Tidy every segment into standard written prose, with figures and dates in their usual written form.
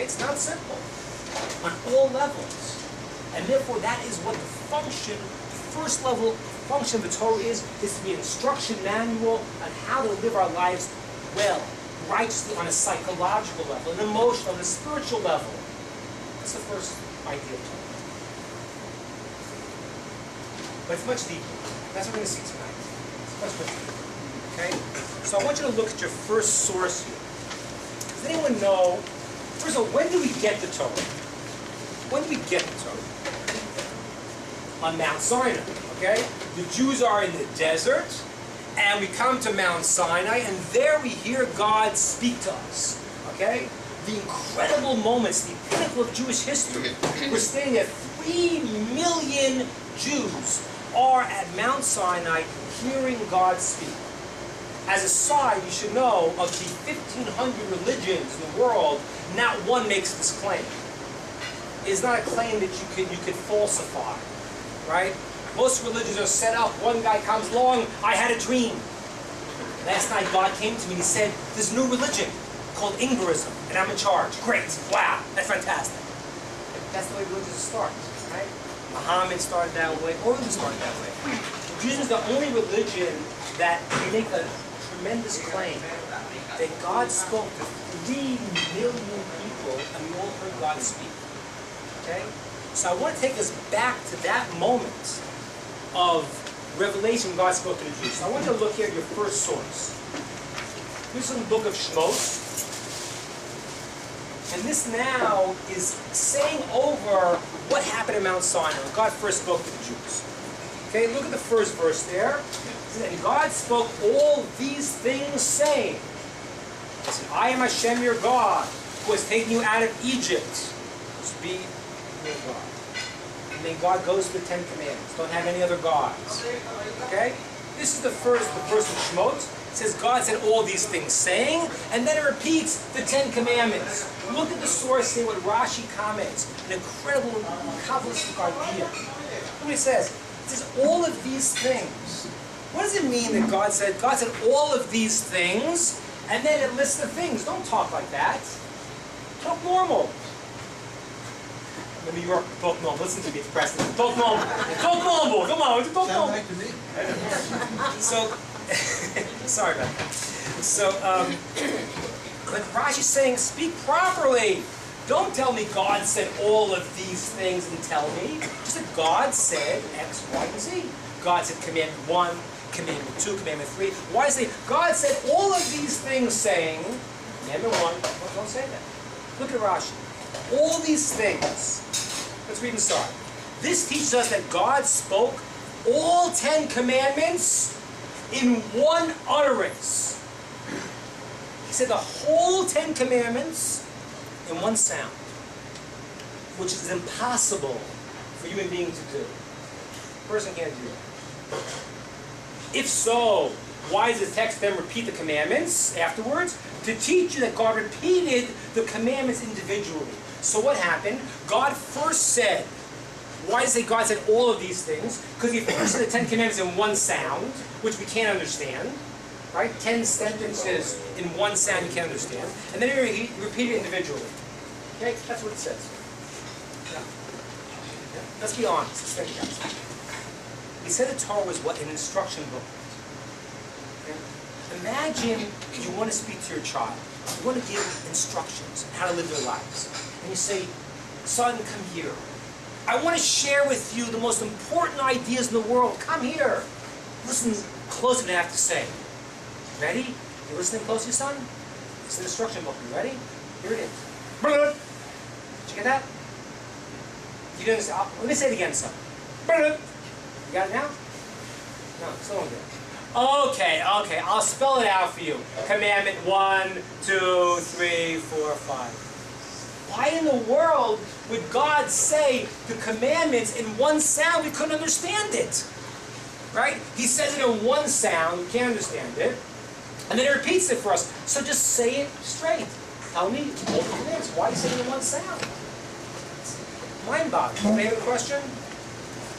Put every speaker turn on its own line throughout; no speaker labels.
It's not simple on all levels. And therefore, that is what the function, first level function of the Torah is to be an instruction manual on how to live our lives well, righteously on a psychological level, an emotional, on a spiritual level. That's the first idea of Torah. But it's much deeper. That's what we're going to see tonight. It's much deeper. Okay? So I want you to look at your first source here. Does anyone know, first of all, when do we get the Torah? When do we get the Torah? On Mount Sinai, okay? The Jews are in the desert, and we come to Mount Sinai, and there we hear God speak to us, okay? The incredible moments, the pinnacle of Jewish history. We're standing there, 3 million Jews are at Mount Sinai hearing God speak. As a side, you should know, of the 1,500 religions in the world, not one makes this claim. It is not a claim that you could falsify, right? Most religions are set up. One guy comes along, I had a dream. Last night God came to me and he said, there's a new religion called Ingberism, and I'm in charge. Great, wow, that's fantastic. That's the way religions start, right? Muhammad started that way, all religions started that way. Judaism is the only religion that can make a tremendous claim that God spoke to 3 million people and we all heard God speak. Okay? So I want to take us back to that moment of revelation when God spoke to the Jews. So I want you to look here at your first source. This is in the book of Shmos. And this now is saying over what happened at Mount Sinai when God first spoke to the Jews. Okay, look at the first verse there. And God spoke all these things, saying, he said, I am Hashem your God, who has taken you out of Egypt. To be your God. And then God goes to the 10 Commandments. Don't have any other gods. Okay? This is the first of Shemot. It says God said all these things, saying, and then it repeats the 10 Commandments. Look at the source here, what Rashi comments. An incredible Kabbalistic idea. Look what it says. It says all of these things. What does it mean that God said all of these things, and then it lists the things? Don't talk like that. Talk normal. In New York, talk normal. Listen to me, it's Preston. Talk normal. Talk normal. Come on, talk normal.
Sound like to me.
So, sorry about that. So, but Rashi's saying, speak properly. Don't tell me God said all of these things and tell me. Just that God said X, Y, and Z. God said Commandment 1, Commandment 2, Commandment 3. Why say God said all of these things saying, Commandment 1, don't say that. Look at Rashi. All these things. Let's read and start. This teaches us that God spoke all 10 commandments in one utterance. He said the whole 10 commandments in one sound, which is impossible for human beings to do. A person can't do that. If so, why does the text then repeat the commandments afterwards? To teach you that God repeated the commandments individually. So what happened? God first said, why does it say God said all of these things? Because he first said the 10 commandments in one sound, which we can't understand. Right? 10 sentences in one sound you can't understand. And then he repeated it individually. Okay? That's what it says. Now, let's be honest. Let's think about it. He said the Torah was what? An instruction book. Okay? Imagine you want to speak to your child. You want to give instructions on how to live their lives. And you say, son, come here. I want to share with you the most important ideas in the world. Come here. Listen close to what I have to say. Ready? You listening closely, son? It's an instruction book. You ready? Here it is. Did you get that? You didn't say, let me say it again, son. You got it now? No, still don't get it. Okay, I'll spell it out for you. Commandment 1, 2, 3, 4, 5. Why in the world would God say the commandments in one sound? We couldn't understand it. Right? He says it in one sound, we can't understand it. And then he repeats it for us. So just say it straight. Tell me all the commandments. Why do you say it in one sound? Mind-boggling. Any other question?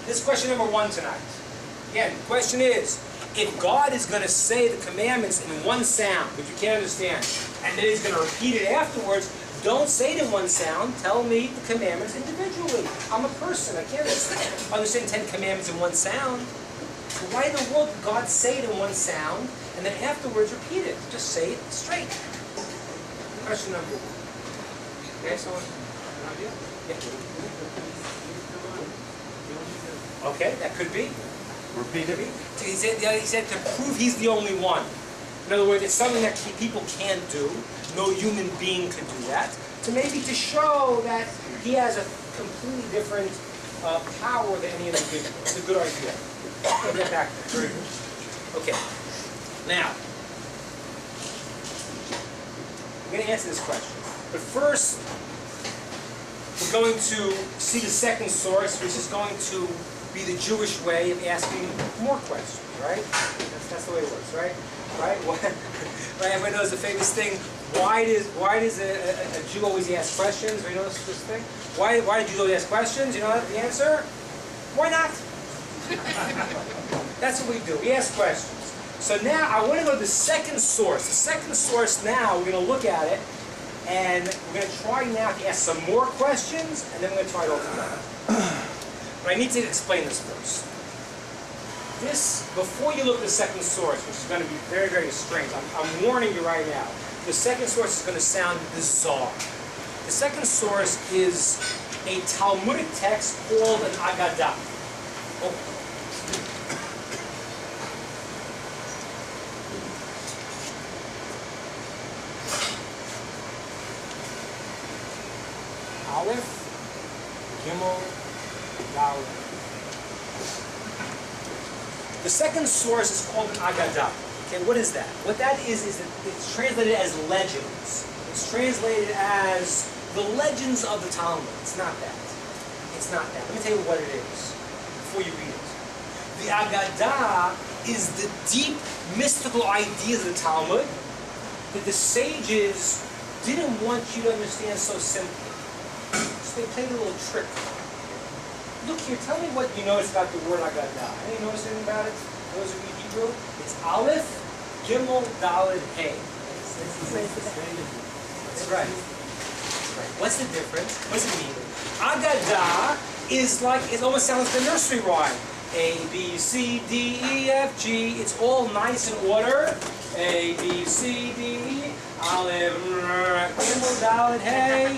This is question number 1 tonight. Again, the question is, if God is going to say the commandments in one sound, which you can't understand, and then he's going to repeat it afterwards, Don't say it in one sound. Tell me the commandments individually. I'm a person. I can't understand 10 commandments in one sound. So why in the world did God say it in one sound and then afterwards repeat it? Just say it straight. Question number 1. Okay, someone? Yeah. Okay, that could be.
Repeat it.
He said to prove he's the only one. In other words, it's something that people can't do. No human being could do that. So maybe to show that he has a completely different power than any individual. It's a good idea. I'll get back there. Very good. Okay. Now, I'm going to answer this question. But first, we're going to see the second source, which is going to be the Jewish way of asking more questions, right? That's the way it works, right? Right? Right? Everybody knows the famous thing. Why does a Jew always ask questions? Do you know this thing? Why do Jews always ask questions? You know the answer? Why not? That's what we do. We ask questions. So now I want to go to the second source. The second source now, we're going to look at it, and we're going to try now to ask some more questions, and then we're going to try it all together. But I need to explain this first. Before you look at the second source, which is going to be very, very strange, I'm warning you right now. The second source is going to sound bizarre. The second source is a Talmudic text called an Agadah. Oh. Aleph, Gimel, Dalet. The second source is called an Agadah. Okay, what is that? What that is that it's translated as legends. It's translated as the legends of the Talmud. It's not that. It's not that. Let me tell you what it is before you read it. The Agadah is the deep mystical ideas of the Talmud that the sages didn't want you to understand so simply. So they played a little trick. Look here, tell me what you notice about the word Agadah. Any notice anything about it? Those who read Hebrew? It's Aleph, Gimel, Dalet, Hey. That's right. What's the difference? What's it mean? Agadah is like, it almost sounds like a nursery rhyme. A, B, C, D, E, F, G. It's all nice in order. A, B, C, D, E, Aleph, Gimel, Dalet, Hey.